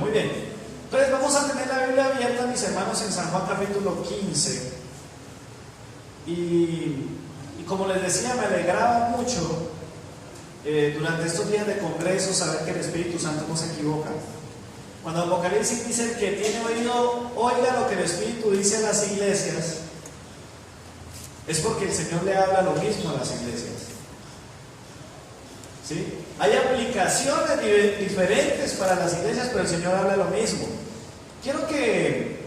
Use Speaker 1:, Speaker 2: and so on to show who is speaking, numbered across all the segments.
Speaker 1: Muy bien. Entonces vamos a tener la Biblia abierta, mis hermanos, en San Juan capítulo 15. Y como les decía, me alegraba mucho durante estos días de congreso saber que el Espíritu Santo no se equivoca. Cuando Apocalipsis dice que tiene oído, oiga lo que el Espíritu dice a las iglesias, es porque el Señor le habla lo mismo a las iglesias. ¿Sí? Hay aplicaciones diferentes para las iglesias, pero el Señor habla lo mismo. Quiero que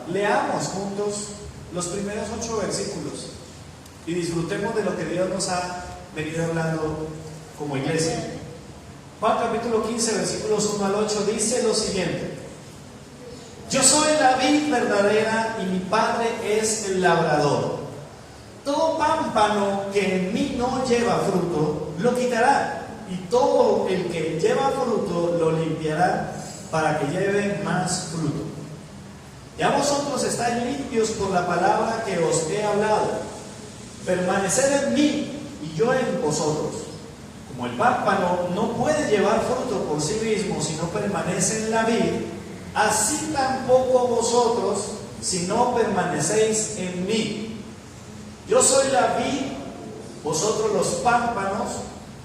Speaker 1: leamos juntos los primeros 8 versículos y disfrutemos de lo que Dios nos ha venido hablando como iglesia. Juan capítulo 15, versículos 1 al 8 dice lo siguiente: Yo soy la vid verdadera y mi Padre es el labrador. Todo pámpano que en mí no lleva fruto, lo quitará, y todo el que lleva fruto, lo limpiará, para que lleve más fruto. Ya vosotros estáis limpios por la palabra que os he hablado. Permaneced en mí, y yo en vosotros. Como el pámpano no puede llevar fruto por sí mismo si no permanece en la vid, así tampoco vosotros si no permanecéis en mí. Yo soy la vid, vosotros los pámpanos.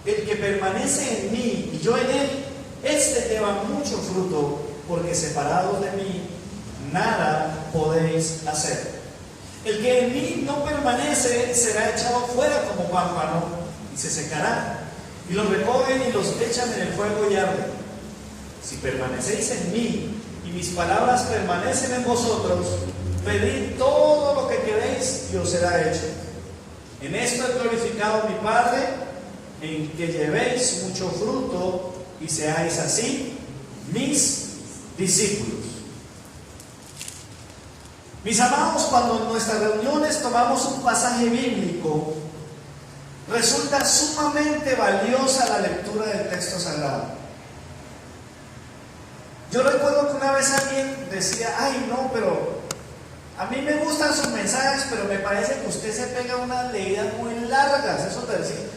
Speaker 1: El que permanece en mí y yo en él, este lleva mucho fruto, porque separados de mí nada podéis hacer. El que en mí no permanece será echado fuera como pámpano y se secará, y los recogen y los echan en el fuego y arden. Si permanecéis en mí y mis palabras permanecen en vosotros, pedid todo lo que queréis y os será hecho. En esto he glorificado a mi Padre, en que llevéis mucho fruto y seáis así mis discípulos. Mis amados, cuando en nuestras reuniones tomamos un pasaje bíblico, resulta sumamente valiosa la lectura del texto sagrado. Yo recuerdo que una vez alguien decía: ay no, pero a mí me gustan sus mensajes, pero me parece que usted se pega unas leídas muy largas. Eso te decía,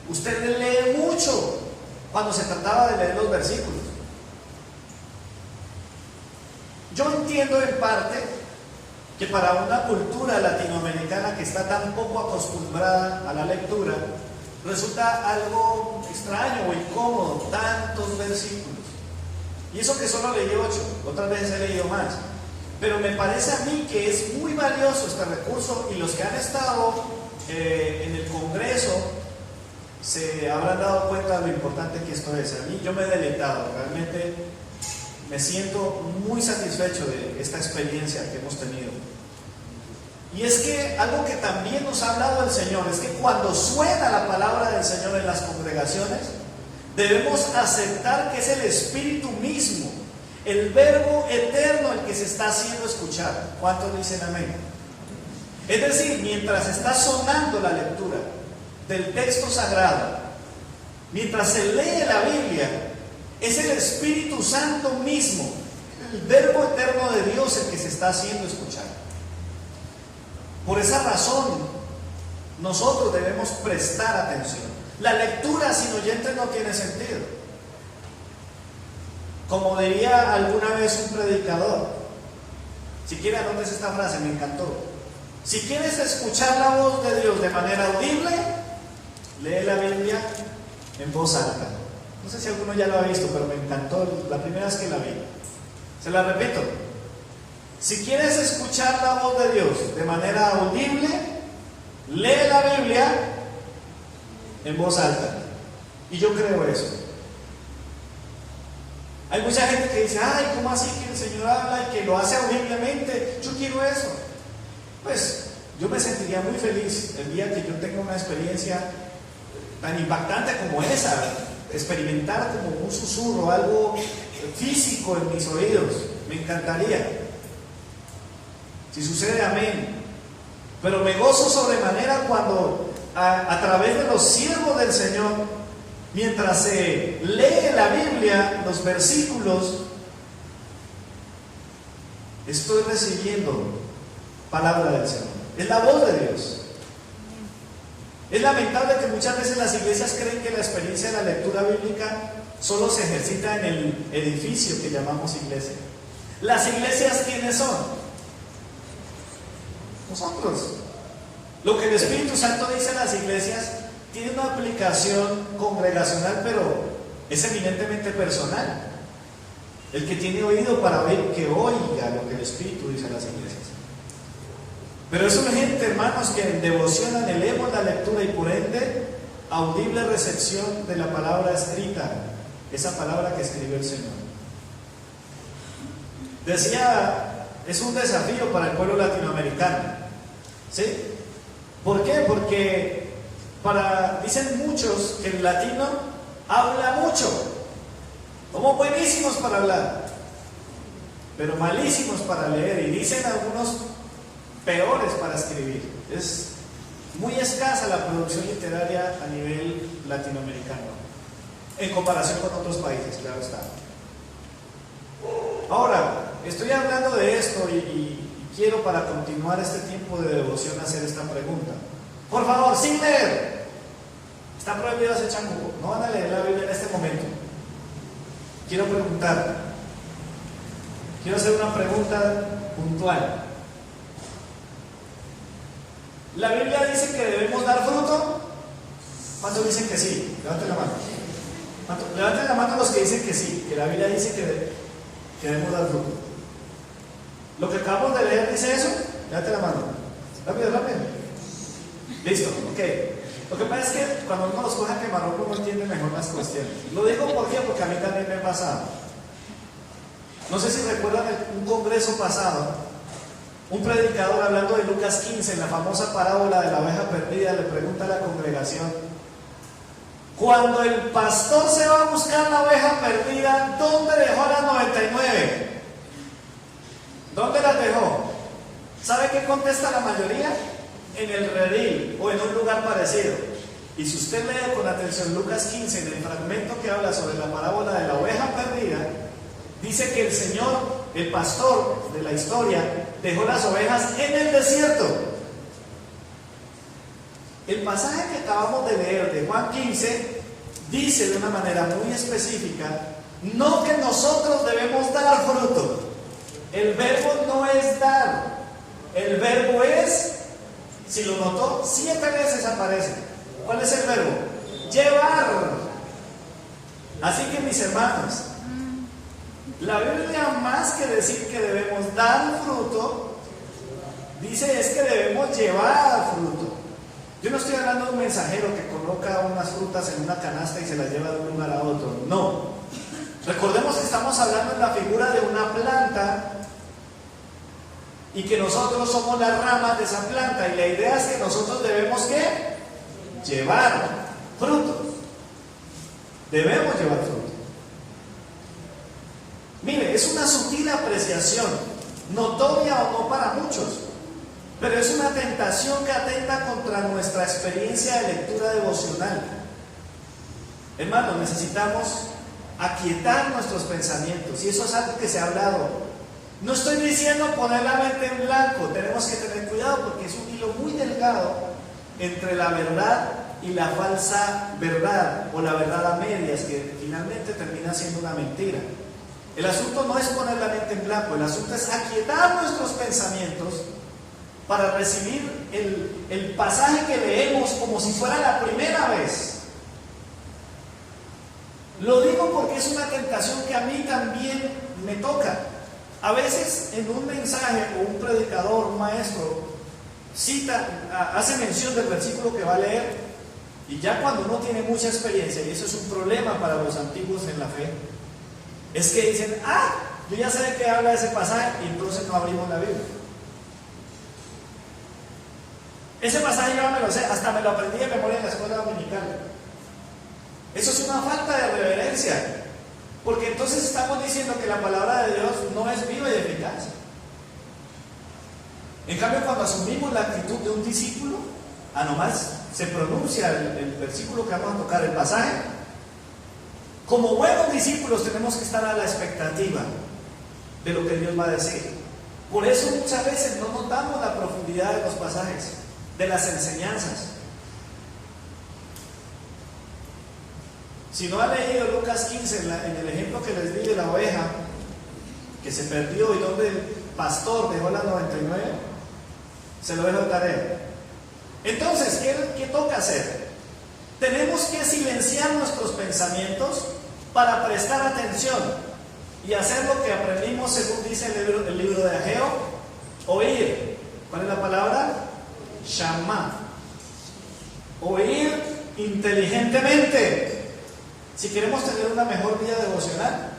Speaker 1: usted lee mucho cuando se trataba de leer los versículos. Yo entiendo en parte que para una cultura latinoamericana que está tan poco acostumbrada a la lectura, resulta algo extraño o incómodo tantos versículos. Y eso que solo leí 8, otras veces he leído más. Pero me parece a mí que es muy valioso este recurso, y los que han estado en el Congreso se habrán dado cuenta de lo importante que esto es. A mí, yo me he deleitado, realmente me siento muy satisfecho de esta experiencia que hemos tenido. Y es que algo que también nos ha hablado el Señor es que cuando suena la palabra del Señor en las congregaciones, debemos aceptar que es el Espíritu mismo, el Verbo eterno, el que se está haciendo escuchar. ¿Cuántos dicen amén? Es decir, mientras está sonando la lectura del texto sagrado, mientras se lee la Biblia, es el Espíritu Santo mismo, el Verbo eterno de Dios, el que se está haciendo escuchar. Por esa razón, nosotros debemos prestar atención. La lectura sin oyentes no tiene sentido. Como diría alguna vez un predicador, si quiere anotes esta frase, me encantó: si quieres escuchar la voz de Dios de manera audible, lee la Biblia en voz alta. No sé si alguno ya lo ha visto, pero me encantó la primera vez que la vi. Se la repito: si quieres escuchar la voz de Dios de manera audible, lee la Biblia en voz alta. Y yo creo eso. Hay mucha gente que dice: ay, ¿cómo así que el Señor habla y que lo hace audiblemente? Yo quiero eso. Pues yo me sentiría muy feliz el día que yo tenga una experiencia tan impactante como esa, experimentar como un susurro, algo físico en mis oídos. Me encantaría. Si sucede, amén. Pero me gozo sobremanera cuando a través de los siervos del Señor, mientras se lee la Biblia, los versículos, estoy recibiendo palabra del Señor. Es la voz de Dios. Es lamentable que muchas veces las iglesias creen que la experiencia de la lectura bíblica solo se ejercita en el edificio que llamamos iglesia. ¿Las iglesias quiénes son? Nosotros. Lo que el Espíritu Santo dice en las iglesias tiene una aplicación congregacional, pero es eminentemente personal. El que tiene oído para oír, que oiga lo que el Espíritu dice en las iglesias. Pero es urgente, hermanos, que en devoción anhelemos la lectura y por ende audible recepción de la palabra escrita, esa palabra que escribió el Señor. Decía, es un desafío para el pueblo latinoamericano, ¿sí? ¿Por qué? Porque dicen muchos que el latino habla mucho. Somos buenísimos para hablar, pero malísimos para leer, y dicen algunos peores para escribir. Es muy escasa la producción literaria a nivel latinoamericano, en comparación con otros países, claro está. Ahora, estoy hablando de esto y quiero, para continuar este tiempo de devoción, hacer esta pregunta. Por favor, sin leer. Está prohibido hacer chango. No van a leer la Biblia en este momento. Quiero preguntar. Quiero hacer una pregunta puntual. ¿La Biblia dice que debemos dar fruto? ¿Cuántos dicen que sí? Levanten la mano. Levanten la mano los que dicen que sí, que la Biblia dice que debemos dar fruto. ¿Lo que acabamos de leer dice eso? Levanten la mano. Rápido, rápido. Listo, ok. Lo que pasa es que cuando uno los coge a quemarropa uno entiende mejor las cuestiones. Lo digo porque a mí también me ha pasado. No sé si recuerdan un congreso pasado, un predicador hablando de Lucas 15, en la famosa parábola de la oveja perdida, le pregunta a la congregación: cuando el pastor se va a buscar la oveja perdida, ¿dónde dejó las 99? ¿Dónde las dejó? ¿Sabe qué contesta la mayoría? En el redil o en un lugar parecido. Y si usted lee con atención Lucas 15, en el fragmento que habla sobre la parábola de la oveja perdida, dice que el Señor, el pastor de la historia, dejó las ovejas en el desierto. El pasaje que acabamos de leer de Juan 15 dice de una manera muy específica, no que nosotros debemos dar fruto. El verbo no es dar, el verbo es, si lo notó, 7 veces aparece. ¿Cuál es el verbo? Llevar. Así que, mis hermanos, la Biblia, más que decir que debemos dar fruto, dice es que debemos llevar fruto. Yo no estoy hablando de un mensajero que coloca unas frutas en una canasta y se las lleva de un lugar a otro. No. Recordemos que estamos hablando en la figura de una planta y que nosotros somos las ramas de esa planta, y la idea es que nosotros debemos ¿qué? Llevar fruto. Debemos llevar fruto. Mire, es una sutil apreciación, notoria o no para muchos, pero es una tentación que atenta contra nuestra experiencia de lectura devocional. Hermanos, necesitamos aquietar nuestros pensamientos, y eso es algo que se ha hablado. No estoy diciendo poner la mente en blanco, tenemos que tener cuidado porque es un hilo muy delgado entre la verdad y la falsa verdad, o la verdad a medias, que finalmente termina siendo una mentira. El asunto no es poner la mente en blanco, el asunto es aquietar nuestros pensamientos para recibir el pasaje que leemos como si fuera la primera vez. Lo digo porque es una tentación que a mí también me toca. A veces en un mensaje o un predicador, un maestro, hace mención del versículo que va a leer, y ya cuando uno tiene mucha experiencia, y eso es un problema para los antiguos en la fe, es que dicen, yo ya sé de qué habla ese pasaje, y entonces no abrimos la Biblia. Ese pasaje yo me lo sé, hasta me lo aprendí de memoria en la escuela dominical. Eso es una falta de reverencia, porque entonces estamos diciendo que la palabra de Dios no es viva y eficaz. En cambio, cuando asumimos la actitud de un discípulo, nomás se pronuncia el versículo que vamos a tocar, el pasaje. Como buenos discípulos tenemos que estar a la expectativa de lo que Dios va a decir. Por eso muchas veces no notamos la profundidad de los pasajes, de las enseñanzas. Si no ha leído Lucas 15, en el ejemplo que les di de la oveja que se perdió y donde el pastor dejó las 99, se lo dejo de tarea. Entonces, ¿qué toca hacer? Tenemos que silenciar nuestros pensamientos para prestar atención y hacer lo que aprendimos según dice el libro de Ageo: oír. ¿Cuál es la palabra? Shama. Oír inteligentemente. Si queremos tener una mejor vida devocional,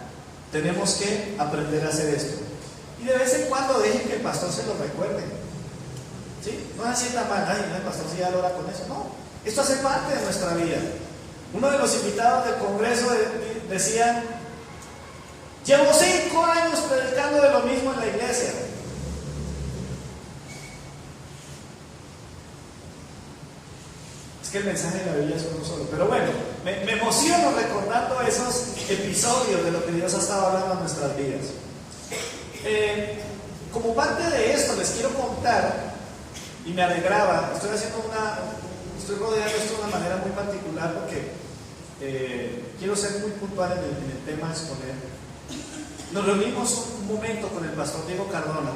Speaker 1: tenemos que aprender a hacer esto. Y de vez en cuando dejen que el pastor se lo recuerde. ¿Sí? No se sienta mal, ay, el pastor sí ya lo ora con eso. No, esto hace parte de nuestra vida. Uno de los invitados del congreso decía: llevo 5 años predicando de lo mismo en la iglesia. Es que el mensaje de la Biblia es uno solo. Pero bueno, me emociono recordando esos episodios de lo que Dios ha estado hablando en nuestras vidas. Como parte de esto les quiero contar, y me alegraba, estoy rodeando esto de una manera muy particular porque quiero ser muy puntual en el tema de exponer. Nos reunimos un momento con el pastor Diego Cardona,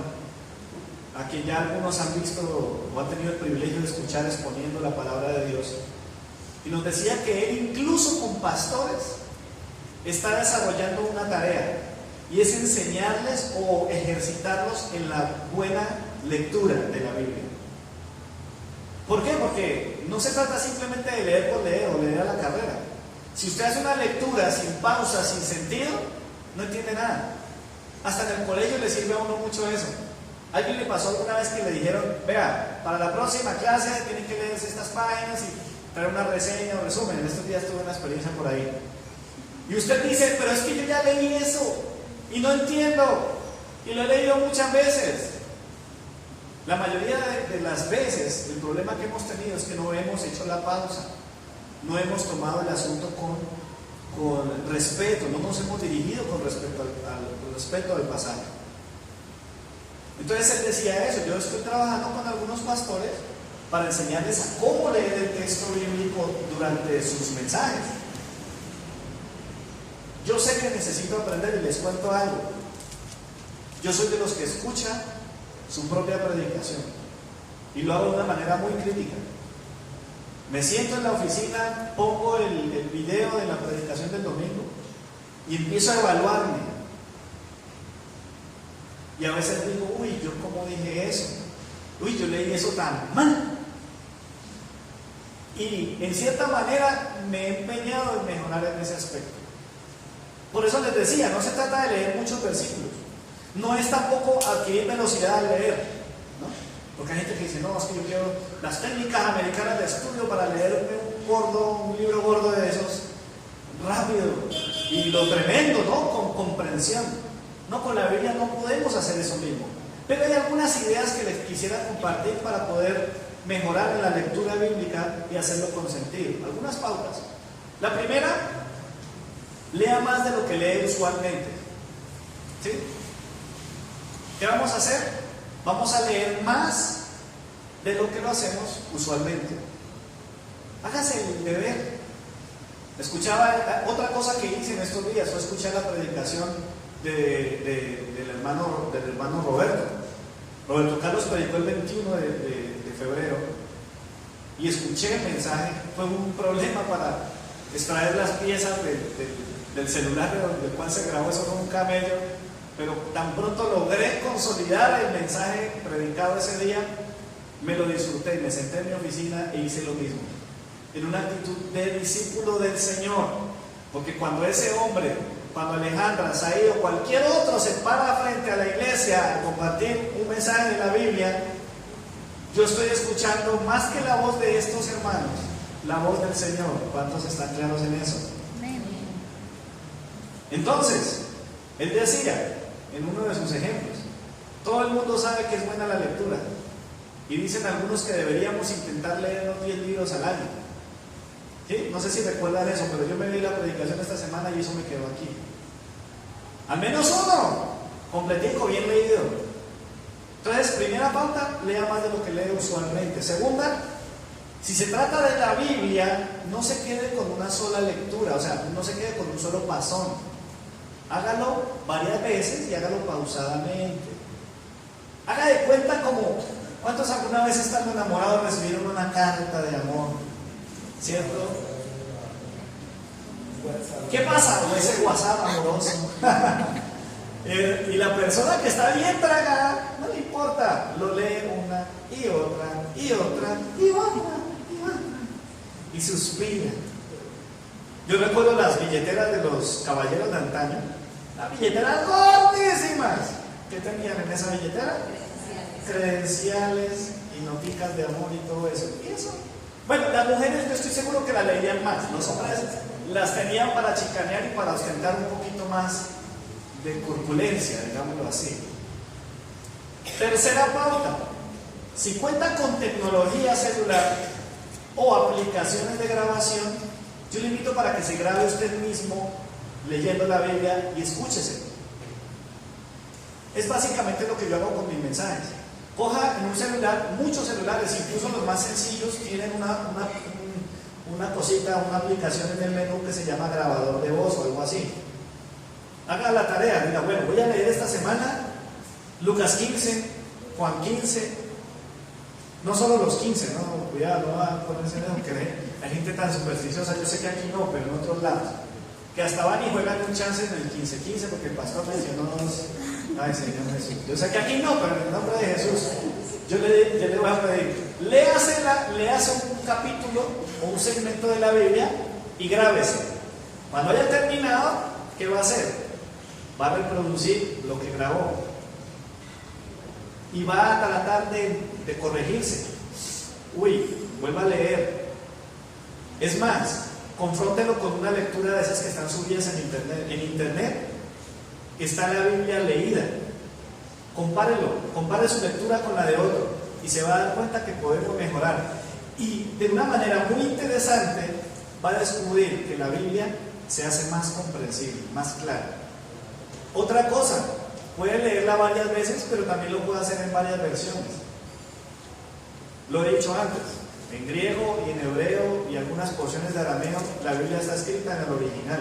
Speaker 1: a quien ya algunos han visto o han tenido el privilegio de escuchar exponiendo la palabra de Dios, y nos decía que él, incluso con pastores, está desarrollando una tarea, y es enseñarles o ejercitarlos en la buena lectura de la Biblia. ¿Por qué? Porque no se trata simplemente de leer por leer o leer a la carrera. Si usted hace una lectura sin pausa, sin sentido, no entiende nada. Hasta en el colegio le sirve a uno mucho eso. ¿A alguien le pasó alguna vez que le dijeron: vea, para la próxima clase tienen que leerse estas páginas y traer una reseña o resumen? En estos días tuve una experiencia por ahí. Y usted dice: pero es que yo ya leí eso y no entiendo, y lo he leído muchas veces. La mayoría de las veces el problema que hemos tenido es que no hemos hecho la pausa, no hemos tomado el asunto con respeto, no nos hemos dirigido con respeto al pasaje. Entonces él decía eso: yo estoy trabajando con algunos pastores para enseñarles a cómo leer el texto bíblico durante sus mensajes. Yo sé que necesito aprender y les cuento algo. Yo soy de los que escucha su propia predicación y lo hago de una manera muy crítica. Me siento en la oficina, pongo el video de la predicación del domingo y empiezo a evaluarme. Y a veces digo: uy, ¿yo cómo dije eso? Uy, yo leí eso tan mal. Y en cierta manera me he empeñado en mejorar en ese aspecto. Por eso les decía, no se trata de leer muchos versículos. No es tampoco adquirir velocidad al leer, ¿no? Porque hay gente que dice: no, es que yo quiero las técnicas americanas de estudio para leerme un libro gordo de esos rápido. Y lo tremendo, ¿no? Con comprensión. No, con la Biblia no podemos hacer eso mismo. Pero hay algunas ideas que les quisiera compartir para poder mejorar en la lectura bíblica y hacerlo con sentido. Algunas pautas. La primera: lea más de lo que lee usualmente. ¿Sí? ¿Qué vamos a hacer? Vamos a leer más de lo que lo hacemos usualmente. Hágase el deber. Escuchaba, otra cosa que hice en estos días fue escuchar la predicación del hermano Roberto. Roberto Carlos predicó el 21 de febrero y escuché el mensaje. Fue un problema para extraer las piezas del celular del cual se grabó. Eso fue un camello. Pero tan pronto logré consolidar el mensaje predicado ese día, me lo disfruté y me senté en mi oficina e hice lo mismo, en una actitud de discípulo del Señor. Porque cuando Alejandra, Saíd o cualquier otro se para frente a la iglesia a compartir un mensaje de la Biblia, yo estoy escuchando más que la voz de estos hermanos, la voz del Señor. ¿Cuántos están claros en eso? Entonces, él decía en uno de sus ejemplos: todo el mundo sabe que es buena la lectura, y dicen algunos que deberíamos intentar leer unos 10 libros al año. ¿Sí? No sé si recuerdan eso, pero yo me vi la predicación esta semana y eso me quedó aquí. Al menos uno, completico, bien leído. Entonces, primera pauta: lea más de lo que lee usualmente. Segunda, Si se trata de la Biblia, no se quede con una sola lectura, o sea, no se quede con un solo pasón. Hágalo varias veces y hágalo pausadamente. Haga de cuenta como, ¿cuántos alguna vez estando enamorados recibieron una carta de amor? ¿Cierto? ¿Qué pasa con ese WhatsApp amoroso? Y la persona que está bien tragada, no le importa, lo lee una y otra y otra y otra y otra y suspira. Yo recuerdo las billeteras de los caballeros de antaño, las billeteras gordísimas. ¿Qué tenían en esa billetera? Credenciales y noticas de amor y todo eso. ¿Y eso? Bueno, las mujeres yo estoy seguro que las leían más. Los hombres las tenían para chicanear y para ostentar un poquito más de corpulencia, digámoslo así. Tercera pauta. Si cuenta con tecnología celular o aplicaciones de grabación, yo le invito para que se grabe usted mismo leyendo la Biblia y escúchese. Es básicamente lo que yo hago con mis mensajes. Coja en un celular, muchos celulares, incluso los más sencillos, tienen una cosita, una aplicación en el menú que se llama grabador de voz o algo así. Haga la tarea, diga, bueno, voy a leer esta semana Lucas 15, Juan 15, no solo los 15, no, cuidado, no va a ponerse en eso, que hay gente tan supersticiosa, yo sé que aquí no, pero en otros lados, que hasta van y juegan un chance en el 15-15 porque el pastor mencionó, ay Señor Jesús, yo sé que aquí no, pero en el nombre de Jesús, yo le voy a pedir, léase un capítulo o un segmento de la Biblia y grábese. Cuando haya terminado, ¿qué va a hacer? Va a reproducir lo que grabó y va a tratar de corregirse. Uy, vuelva a leer. Es más, confróntelo con una lectura de esas que están subidas en internet. En internet está la Biblia leída. Compare su lectura con la de otro y se va a dar cuenta que podemos mejorar. Y de una manera muy interesante va a descubrir que la Biblia se hace más comprensible, más clara. Otra cosa, puede leerla varias veces, pero también lo puede hacer en varias versiones. Lo he dicho antes, en griego y en hebreo y algunas porciones de arameo, la Biblia está escrita en el original.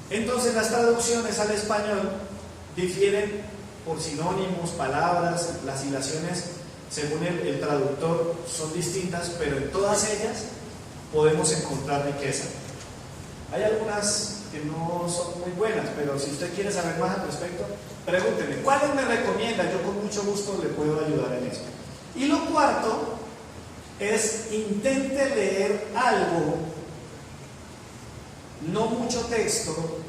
Speaker 1: Entonces las traducciones al español difieren por sinónimos, palabras, las hilaciones según el traductor son distintas, pero en todas ellas podemos encontrar riqueza. Hay algunas que no son muy buenas, pero si usted quiere saber más al respecto, pregúnteme, ¿cuáles me recomienda? Yo con mucho gusto le puedo ayudar en eso. Y lo cuarto es intente leer algo, no mucho texto,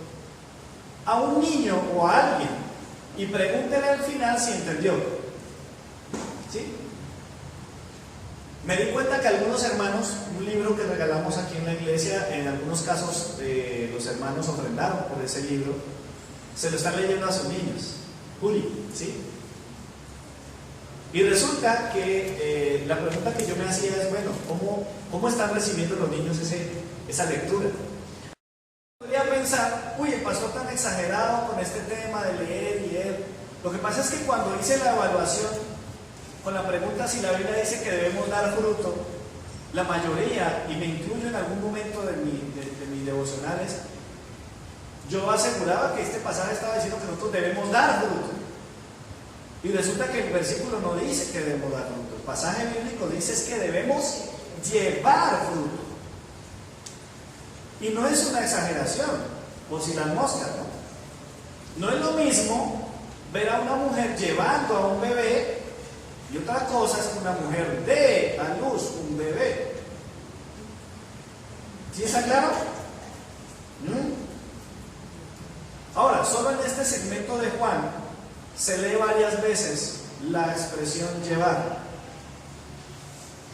Speaker 1: a un niño o a alguien y pregúntele al final si entendió. ¿Sí? Me di cuenta que algunos hermanos, un libro que regalamos aquí en la iglesia, en algunos casos los hermanos ofrendaron por ese libro, se lo están leyendo a sus niños. Juli, ¿sí? Y resulta que la pregunta que yo me hacía es, bueno, ¿cómo están recibiendo los niños esa lectura? Podría pensar, uy, el pastor tan exagerado con este tema de leer y leer. Lo que pasa es que cuando hice la evaluación con la pregunta si la Biblia dice que debemos dar fruto, la mayoría, y me incluyo en algún momento de mis devocionales, yo aseguraba que este pasaje estaba diciendo que nosotros debemos dar fruto. Y resulta que el versículo no dice que debemos dar fruto. El pasaje bíblico dice es que debemos llevar fruto. Y no es una exageración, por si las moscas, ¿no? No es lo mismo ver a una mujer llevando a un bebé y otra cosa es que una mujer dé a luz un bebé. ¿Sí está claro? Ahora, solo en este segmento de Juan se lee varias veces la expresión llevar.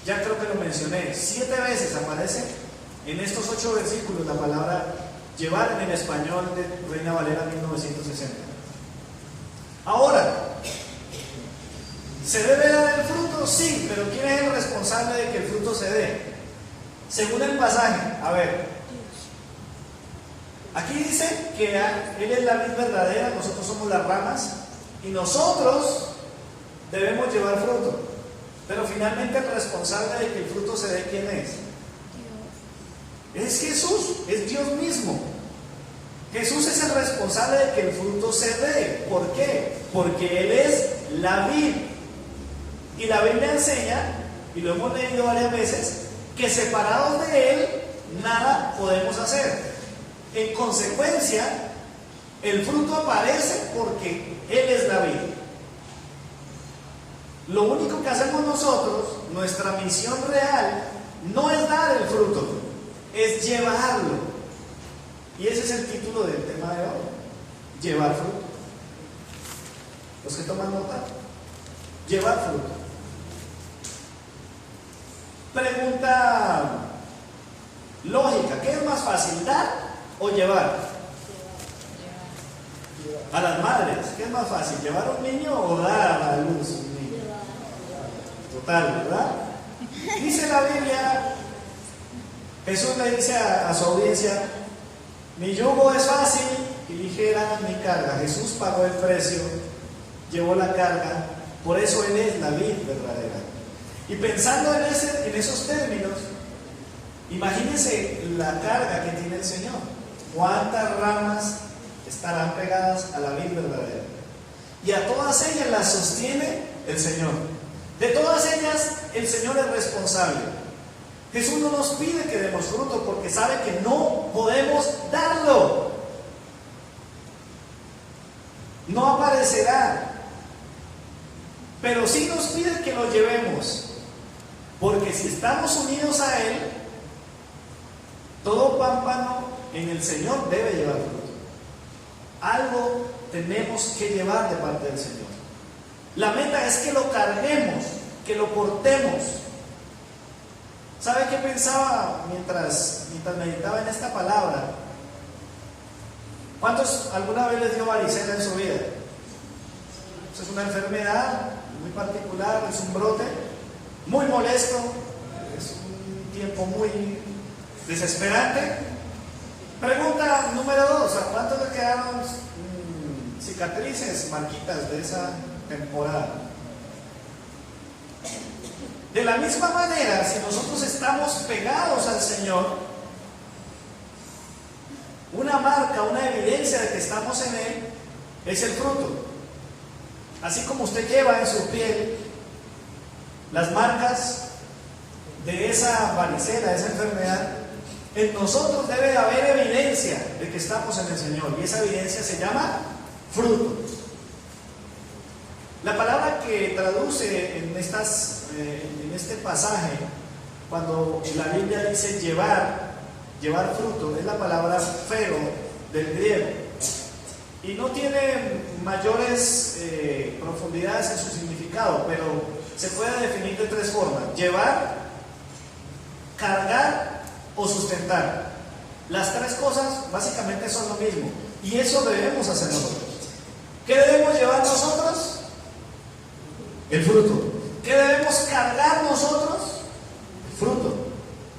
Speaker 1: Ya creo que lo mencioné, 7 veces aparece en estos 8 versículos la palabra llevar en el español de Reina Valera 1960. Ahora, ¿se debe dar el fruto? Sí, pero ¿quién es el responsable de que el fruto se dé? Según el pasaje, a ver, aquí dice que Él es la vid verdadera, nosotros somos las ramas y nosotros debemos llevar fruto. Pero finalmente el responsable de que el fruto se dé, ¿quién es? Es Jesús, es Dios mismo. Jesús es el responsable de que el fruto se dé. ¿Por qué? Porque Él es la vid. Y la Biblia enseña, y lo hemos leído varias veces, que separados de Él, nada podemos hacer. En consecuencia, el fruto aparece porque Él es la vid. Lo único que hacemos nosotros, nuestra misión real, no es dar el fruto, es llevarlo. Y ese es el título del tema de hoy: llevar fruto. Los que toman nota, llevar fruto. Pregunta lógica: ¿qué es más fácil, dar o llevar? A las madres, ¿qué es más fácil, llevar un niño o dar a la luz un niño? Total, ¿verdad? Dice la Biblia, Jesús le dice a su audiencia: mi yugo es fácil y ligera mi carga. Jesús pagó el precio, llevó la carga, por eso Él es la vid verdadera. Y pensando en esos términos, imagínense la carga que tiene el Señor. ¿Cuántas ramas estarán pegadas a la vid verdadera? Y a todas ellas las sostiene el Señor. De todas ellas el Señor es responsable. Jesús no nos pide que demos fruto porque sabe que no podemos darlo. No aparecerá. Pero sí nos pide que lo llevemos. Porque si estamos unidos a Él, todo pámpano en el Señor debe llevar fruto. Algo tenemos que llevar de parte del Señor. La meta es que lo carguemos, que lo portemos. ¿Sabe qué pensaba mientras meditaba en esta palabra? ¿Cuántos alguna vez les dio varicela en su vida? Eso es una enfermedad muy particular, es un brote muy molesto, es un tiempo muy desesperante. Pregunta número 2: ¿a cuántos le quedaron cicatrices, marquitas de esa temporada? De la misma manera, si nosotros estamos pegados al Señor, una marca, una evidencia de que estamos en Él es el fruto. Así como usted lleva en su piel las marcas de esa varicela, de esa enfermedad, en nosotros debe haber evidencia de que estamos en el Señor, y esa evidencia se llama fruto. La palabra que traduce en este pasaje, cuando la Biblia dice llevar fruto, es la palabra fero del griego, y no tiene mayores profundidades en su significado, pero se puede definir de 3 formas: llevar, cargar o sustentar. Las 3 cosas básicamente son lo mismo, y eso debemos hacer nosotros. ¿Qué debemos llevar nosotros? El fruto. ¿Qué debemos cargar nosotros? El fruto.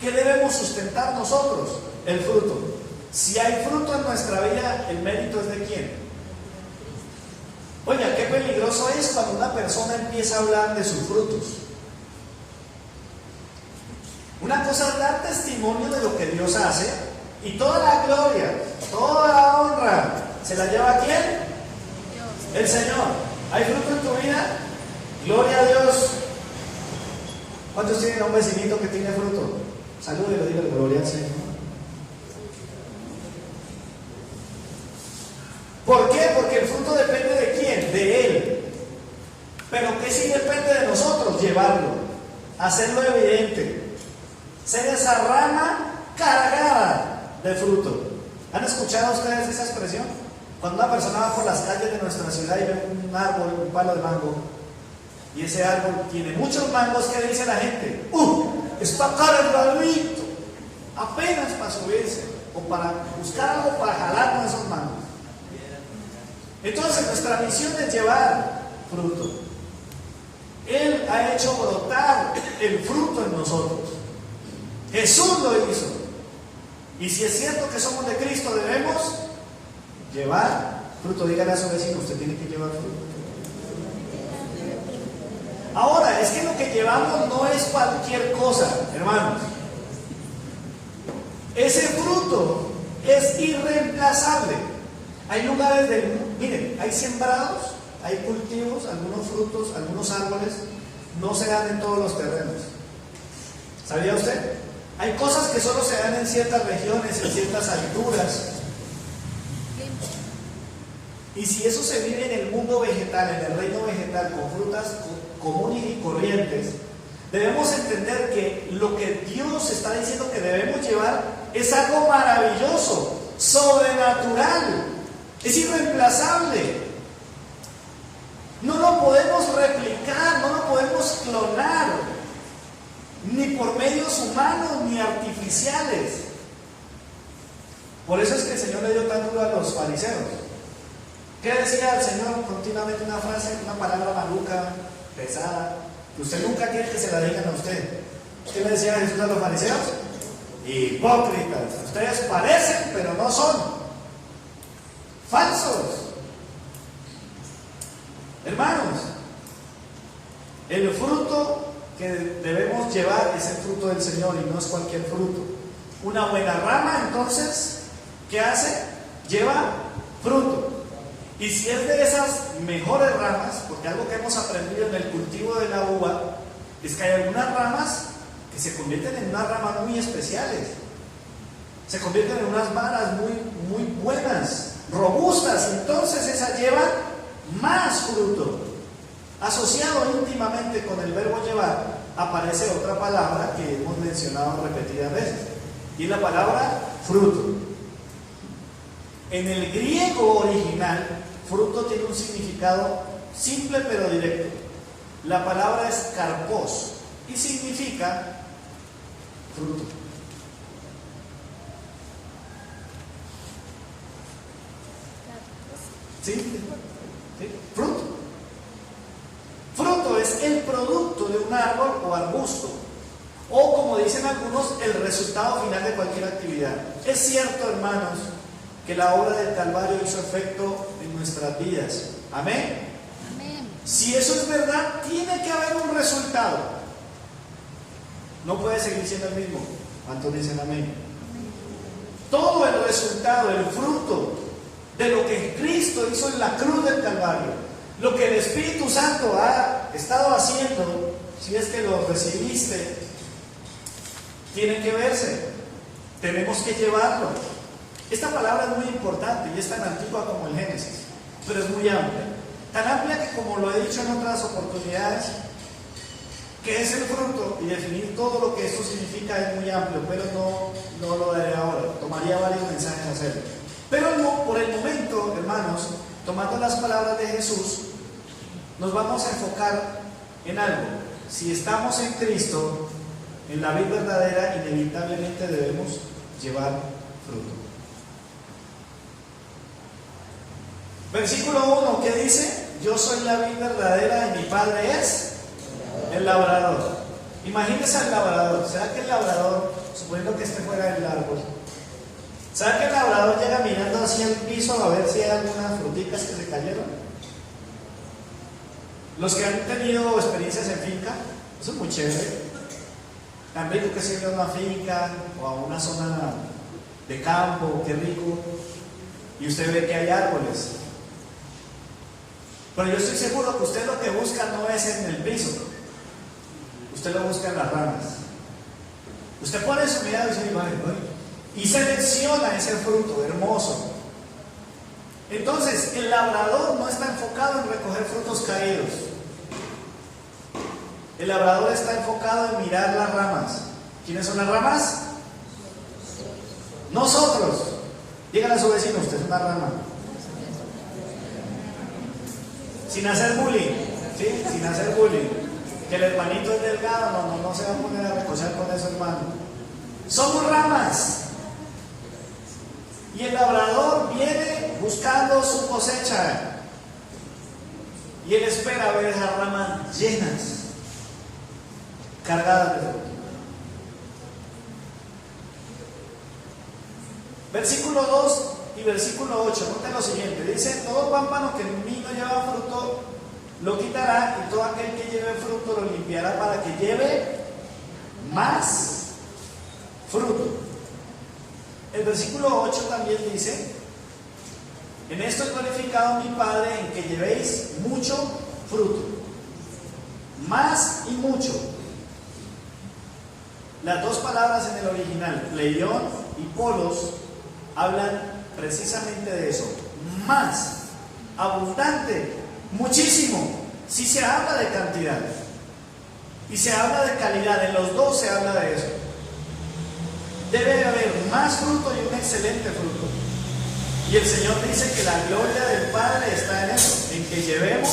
Speaker 1: ¿Qué debemos sustentar nosotros? El fruto. Si hay fruto en nuestra vida, ¿el mérito es de quién? Oiga, qué peligroso es cuando una persona empieza a hablar de sus frutos. Una cosa es dar testimonio de lo que Dios hace, y toda la gloria, toda la honra, ¿se la lleva a quién? El Señor. ¿Hay fruto en tu vida? Gloria a Dios. ¿Cuántos tienen a un vecinito que tiene fruto? Salúdelo, dígale gloria al Señor. ¿Por qué? Porque el fruto depende de quién, de Él. Pero ¿qué sí depende de nosotros? Llevarlo, hacerlo evidente, ser esa rama cargada de fruto. ¿Han escuchado ustedes esa expresión? Cuando una persona va por las calles de nuestra ciudad y ve un árbol, un palo de mango, y ese árbol tiene muchos mangos, ¿qué dice la gente? Está cargadito, apenas para subirse o para buscar algo para jalar con esos mangos. Entonces nuestra misión es llevar fruto. Él ha hecho brotar el fruto en nosotros. Jesús lo hizo. Y si es cierto que somos de Cristo, debemos llevar fruto. Dígale a su vecino: usted tiene que llevar fruto. Ahora, es que lo que llevamos no es cualquier cosa, hermanos. Ese fruto es irreemplazable. Hay lugares del mundo, miren, hay sembrados, hay cultivos, algunos frutos, algunos árboles, no se dan en todos los terrenos. ¿Sabía usted? Hay cosas que solo se dan en ciertas regiones, en ciertas alturas. Y si eso se vive en el mundo vegetal, en el reino vegetal, con frutas comunes y corrientes, debemos entender que lo que Dios está diciendo que debemos llevar es algo maravilloso, sobrenatural, es irreemplazable. No lo podemos replicar, no lo podemos clonar, ni por medios humanos ni artificiales. Por eso es que el Señor le dio tan duro a los fariseos. ¿Qué decía el Señor? Continuamente una frase, una palabra maluca, pesada, que usted nunca quiere que se la digan a usted. ¿Qué le decía Jesús a los fariseos? Hipócritas, ustedes parecen pero no son. Falsos. Hermanos, el fruto que debemos llevar es el fruto del Señor y no es cualquier fruto. Una buena rama, entonces, ¿qué hace? Lleva fruto. Y si es de esas mejores ramas, porque algo que hemos aprendido en el cultivo de la uva es que hay algunas ramas que se convierten en unas ramas muy especiales. Se convierten en unas varas muy buenas, robustas, y entonces esas llevan más fruto. Asociado íntimamente con el verbo llevar, aparece otra palabra que hemos mencionado repetidas veces, y es la palabra fruto. En el griego original, fruto tiene un significado simple pero directo. La palabra es karpos y significa fruto. ¿Sí? ¿Sí? Fruto. Fruto es el producto de un árbol o arbusto, o como dicen algunos, el resultado final de cualquier actividad. Es cierto, hermanos, que la obra del Calvario hizo efecto en nuestras vidas. ¿Amén? Amén. Si eso es verdad, tiene que haber un resultado. No puede seguir siendo el mismo. ¿Cuántos dicen amén? Amén. Todo el resultado, el fruto de lo que Cristo hizo en la cruz del Calvario, lo que el Espíritu Santo ha estado haciendo, si es que lo recibiste, tiene que verse. Tenemos que llevarlo. Esta palabra es muy importante y es tan antigua como el Génesis, pero es muy amplia. Tan amplia que, como lo he dicho en otras oportunidades, que es el fruto, y definir todo lo que esto significa es muy amplio, pero no lo daré ahora. Tomaría varios mensajes a hacerlo. Pero no, por el momento, hermanos, tomando las palabras de Jesús, nos vamos a enfocar en algo. Si estamos en Cristo, en la vida verdadera, inevitablemente debemos llevar fruto. Versículo 1, ¿qué dice? Yo soy la vid verdadera y mi padre es el labrador. Imagínense al labrador. ¿Será que el labrador, suponiendo que esté fuera del árbol, ¿será que el labrador llega mirando hacia el piso a ver si hay algunas fruticas que se cayeron? Los que han tenido experiencias en finca, eso es muy chévere. Tan rico que se ir a una finca o a una zona de campo, qué rico, y usted ve que hay árboles. Pero yo estoy seguro que usted lo que busca no es en el piso, usted lo busca en las ramas. Usted pone su mirada y dice, y selecciona ese fruto hermoso. Entonces, el labrador no está enfocado en recoger frutos caídos. El labrador está enfocado en mirar las ramas. ¿Quiénes son las ramas? Nosotros. Díganle a su vecino, usted es una rama. Sin hacer bullying, ¿sí? Sin hacer bullying. Que el hermanito es delgado, no se va a poner a recoger con eso, hermano. Somos ramas. Y el labrador viene buscando su cosecha. Y él espera ver esas ramas llenas, cargadas de fruto. Versículo 2 y versículo 8, noten lo siguiente. Dice, todo pámpano que en mí no lleva fruto, lo quitará, y todo aquel que lleve fruto lo limpiará para que lleve más fruto. El versículo 8 también dice: en esto es glorificado mi Padre, en que llevéis mucho fruto. Más y mucho. Las dos palabras en el original, pleión y polos, hablan precisamente de eso. Más, abundante, muchísimo. Si se habla de cantidad y se habla de calidad, en los dos se habla de eso. Debe haber más fruto y un excelente fruto. Y el Señor dice que la gloria del Padre está en eso, en que llevemos.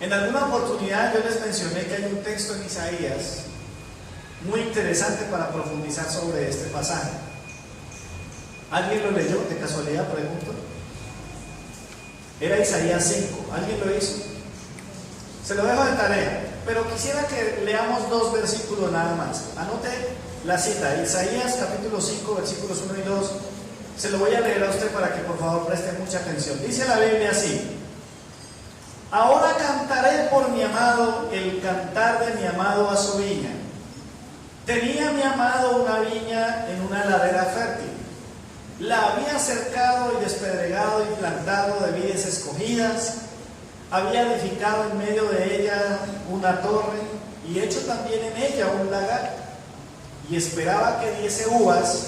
Speaker 1: En alguna oportunidad yo les mencioné que hay un texto en Isaías muy interesante para profundizar sobre este pasaje. ¿Alguien lo leyó de casualidad, pregunto? Era Isaías 5. ¿Alguien lo hizo? Se lo dejo de tarea, pero quisiera que leamos 2 versículos nada más. Anote la cita, Isaías capítulo 5, versículos 1 y 2. Se lo voy a leer a usted para que por favor preste mucha atención. Dice la Biblia así: ahora cantaré por mi amado el cantar de mi amado a su viña. Tenía mi amado una viña en una ladera fértil. La había cercado y despedregado y plantado de vides escogidas. Había edificado en medio de ella una torre y hecho también en ella un lagar. Y esperaba que diese uvas,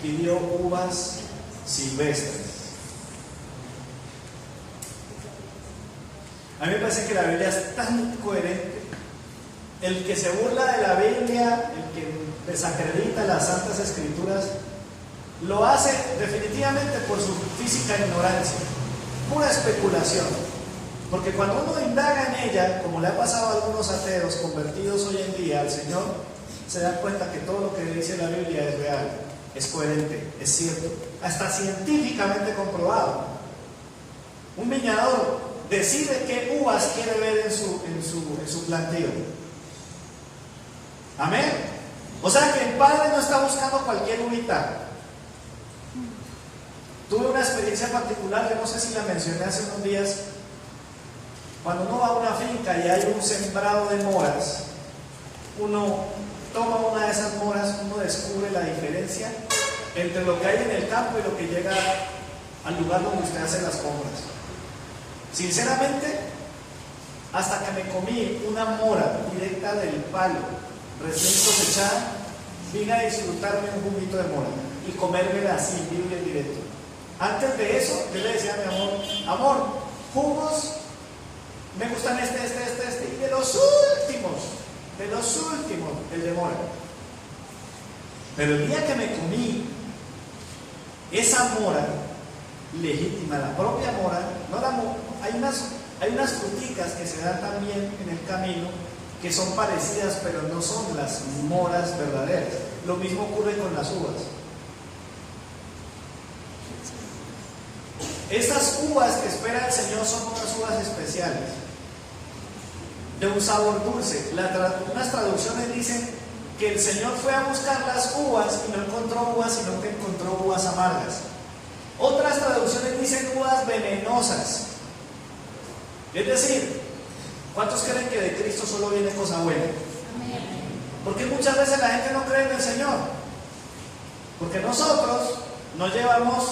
Speaker 1: y dio uvas silvestres. A mí me parece que la Biblia es tan coherente. El que se burla de la Biblia, el que desacredita las Santas Escrituras, lo hace definitivamente por su física ignorancia, pura especulación. Porque cuando uno indaga en ella, como le ha pasado a algunos ateos convertidos hoy en día al Señor, se dan cuenta que todo lo que dice la Biblia es real, es coherente, es cierto, hasta científicamente comprobado. Un viñador decide qué uvas quiere ver en su plantío. Amén. O sea que el Padre no está buscando cualquier uvita. Tuve una experiencia particular, yo no sé si la mencioné hace unos días. Cuando uno va a una finca y hay un sembrado de moras, uno toma una de esas moras, uno descubre la diferencia entre lo que hay en el campo y lo que llega al lugar donde usted hace las compras. Sinceramente, hasta que me comí una mora directa del palo, recién cosechada, vine a disfrutarme un juguito de mora y comérmela así, vivo y directo. Antes de eso, yo le decía a mi amor: amor, jugos, me gustan este, y de los últimos, el de mora. Pero el día que me comí esa mora legítima, la propia mora, no la mora, hay unas fruticas que se dan también en el camino que son parecidas, pero no son las moras verdaderas. Lo mismo ocurre con las uvas. Estas uvas que espera el Señor son unas uvas especiales, de un sabor dulce. Unas traducciones dicen que el Señor fue a buscar las uvas y no encontró uvas, sino que encontró uvas amargas. Otras traducciones dicen uvas venenosas. Es decir, ¿cuántos creen que de Cristo solo viene cosa buena? Porque muchas veces la gente no cree en el Señor, porque nosotros no llevamos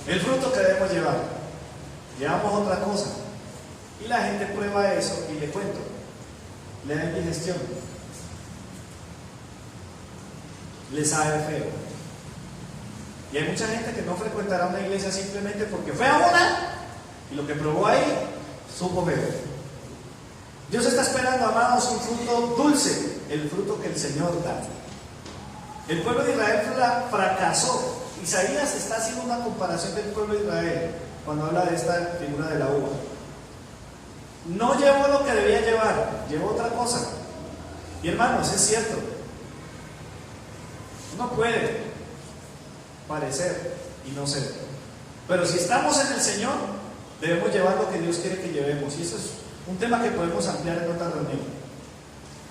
Speaker 1: el fruto que debemos llevar, llevamos otra cosa. Y la gente prueba eso y le cuento, le da indigestión, le sabe feo. Y hay mucha gente que no frecuentará una iglesia simplemente porque fue a una y lo que probó ahí supo feo. Dios está esperando, amados, un fruto dulce, el fruto que el Señor da. El pueblo de Israel fracasó. Isaías está haciendo una comparación del pueblo de Israel cuando habla de esta figura de la uva. No llevó lo que debía llevar, llevó otra cosa. Y hermanos, es cierto, uno puede parecer y no ser, pero si estamos en el Señor, debemos llevar lo que Dios quiere que llevemos. Y eso es un tema que podemos ampliar en otra reunión.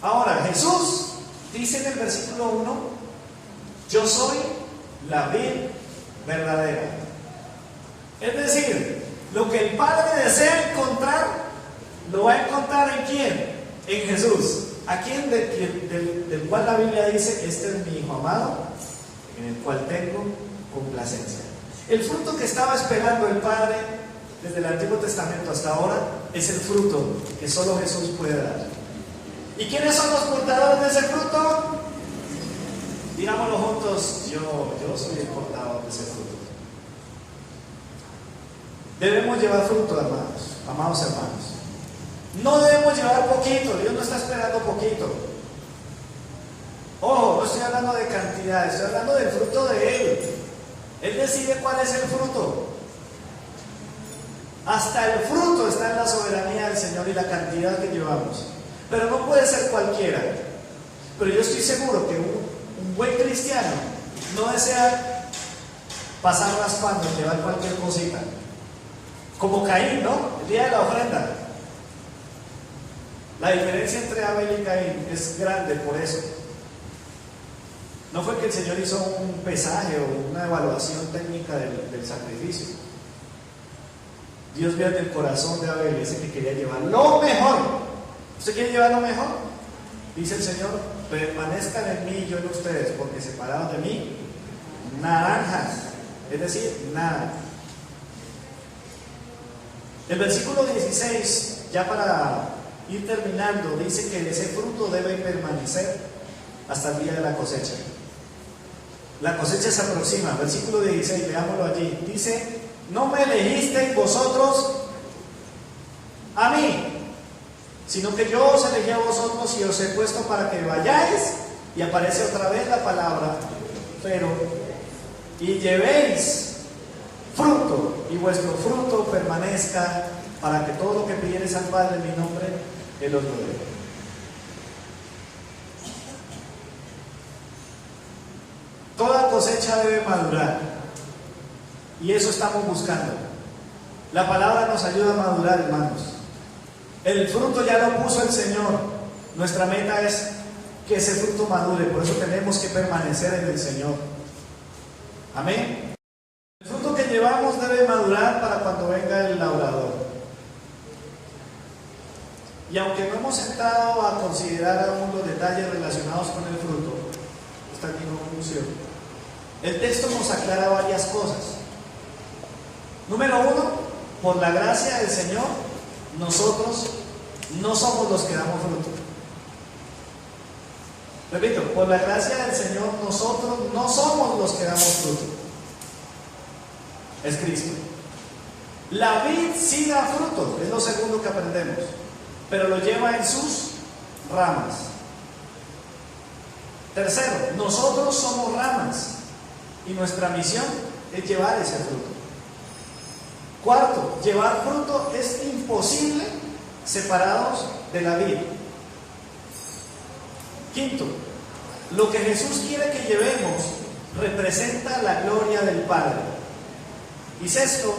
Speaker 1: Ahora, Jesús dice en el versículo 1: yo soy la vid verdadera. Es decir, lo que el Padre desea encontrar, lo va a encontrar ¿en quién? En Jesús. ¿A quién? Del cual la Biblia dice: este es mi Hijo amado, en el cual tengo complacencia. El fruto que estaba esperando el Padre desde el Antiguo Testamento hasta ahora es el fruto que solo Jesús puede dar. ¿Y quiénes son los portadores de ese fruto? Digámoslo juntos: yo soy el portador de ese fruto. Debemos llevar fruto, amados hermanos. No debemos llevar poquito. Dios no está esperando poquito. Ojo, no estoy hablando de cantidad, estoy hablando del fruto de Él. Él decide cuál es el fruto. Hasta el fruto está en la soberanía del Señor y la cantidad que llevamos. Pero no puede ser cualquiera. Pero yo estoy seguro que un buen cristiano no desea pasar raspando y llevar cualquier cosita. Como Caín, ¿no? El día de la ofrenda. La diferencia entre Abel y Caín es grande por eso. No fue que el Señor hizo un pesaje o una evaluación técnica del sacrificio. Dios vio en el corazón de Abel ese que quería llevar lo mejor. ¿Usted quiere llevar lo mejor? Dice el Señor: permanezcan en mí y yo en ustedes, porque separados de mí, naranjas, es decir, nada. El versículo 16, ya para ir terminando, dice que ese fruto debe permanecer hasta el día de la cosecha. La cosecha se aproxima. Versículo 16, leámoslo allí. Dice: no me elegisteis vosotros a mí, sino que yo os elegí a vosotros y os he puesto para que vayáis, y aparece otra vez la palabra pero, y llevéis fruto, y vuestro fruto permanezca, para que todo lo que pidiereis al Padre en mi nombre, Él os lo dé. Toda cosecha debe madurar, y eso estamos buscando. La palabra nos ayuda a madurar, hermanos. El fruto ya lo puso el Señor. Nuestra meta es que ese fruto madure. Por eso tenemos que permanecer en el Señor. Amén. El fruto que llevamos debe madurar para cuando venga el labrador. Y aunque no hemos entrado a considerar aún los detalles relacionados con el fruto, esta es mi conclusión, el texto nos aclara varias cosas. Número uno, por la gracia del Señor, nosotros no somos los que damos fruto. Repito, por la gracia del Señor, nosotros no somos los que damos fruto. Es Cristo. La vid sí da fruto, es lo segundo que aprendemos, pero lo lleva en sus ramas. Tercero, nosotros somos ramas y nuestra misión es llevar ese fruto. Cuarto, llevar fruto es imposible separados de la vid. Quinto, lo que Jesús quiere que llevemos representa la gloria del Padre. Y sexto,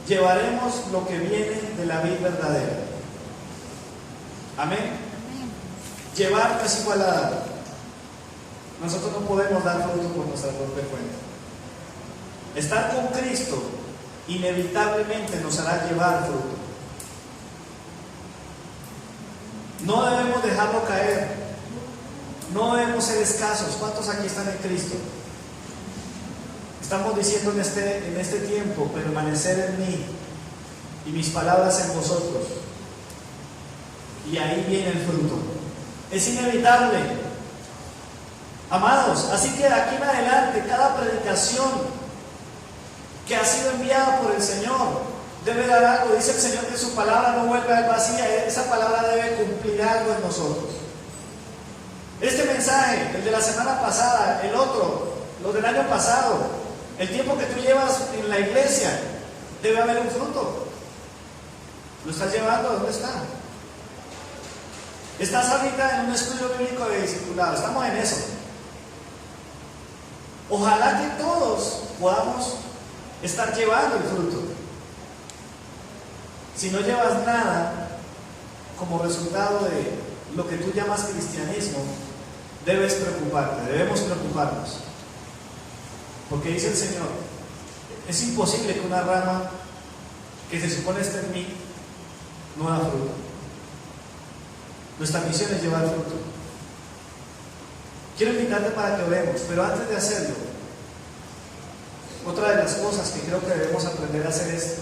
Speaker 1: llevaremos lo que viene de la vid verdadera. Amén. Llevar no es igual a dar. Nosotros no podemos dar fruto por nuestra propia cuenta. Estar con Cristo inevitablemente nos hará llevar fruto. No debemos dejarlo caer. No debemos ser escasos. ¿Cuántos aquí están en Cristo? Estamos diciendo en este tiempo: permanecer en mí y mis palabras en vosotros. Y ahí viene el fruto. Es inevitable, amados. Así que de aquí en adelante, cada predicación que ha sido enviada por el Señor debe dar algo. Dice el Señor que su palabra no vuelve al vacía. Esa palabra debe cumplir algo en nosotros. Este mensaje, el de la semana pasada, el otro, los del año pasado, el tiempo que tú llevas en la iglesia, debe haber un fruto. ¿Lo estás llevando? ¿Dónde está? Estás ahorita en un estudio bíblico de discipulado. Estamos en eso. Ojalá que todos podamos estar llevando el fruto. Si no llevas nada como resultado de lo que tú llamas cristianismo, debes preocuparte, debemos preocuparnos. Porque dice el Señor, Es imposible que una rama que se supone está en mí no da fruto. Nuestra misión es llevar fruto. Quiero invitarte para que oremos, pero antes de hacerlo, otra de las cosas que creo que debemos aprender a hacer es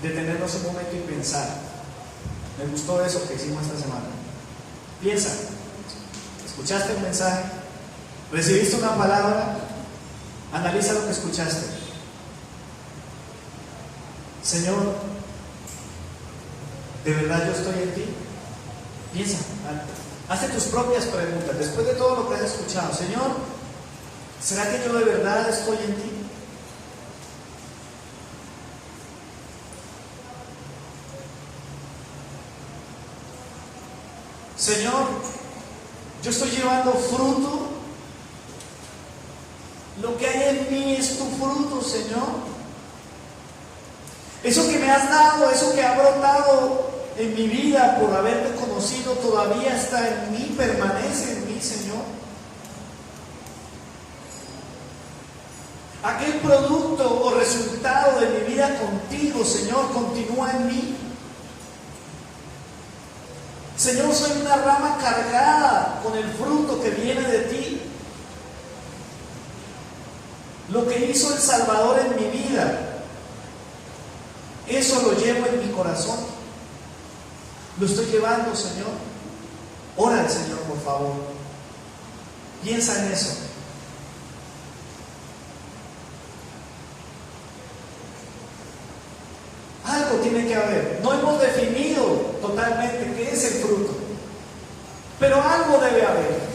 Speaker 1: detenernos un momento y pensar. Me gustó eso que hicimos esta semana. Piensa, ¿escuchaste un mensaje? ¿Recibiste una palabra? Analiza lo que escuchaste. Señor, ¿de verdad yo estoy en ti? Piensa, hazte tus propias preguntas después de todo lo que has escuchado. Señor, ¿será que yo de verdad estoy en ti? Señor, yo estoy llevando fruto. Lo que hay en mí es tu fruto, Señor. Eso que me has dado, eso que ha brotado en mi vida por haberte conocido, todavía está en mí, permanece en mí, Señor. Aquel producto o resultado de mi vida contigo, Señor, continúa en mí. Señor, soy una rama cargada con el fruto que viene de ti. Lo que hizo el Salvador en mi vida, eso lo llevo en mi corazón. Lo estoy llevando, Señor. Ora al Señor, por favor. Piensa en eso. Algo tiene que haber. No hemos definido totalmente qué es el fruto, pero algo debe haber.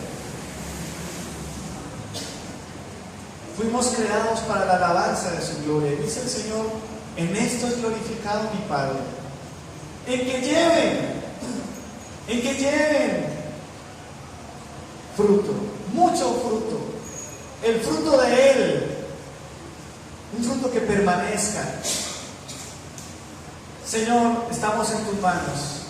Speaker 1: Fuimos creados para la alabanza de su gloria. Dice el Señor, en esto es glorificado mi Padre. En que lleven fruto, mucho fruto, el fruto de Él, un fruto que permanezca. Señor, estamos en tus manos.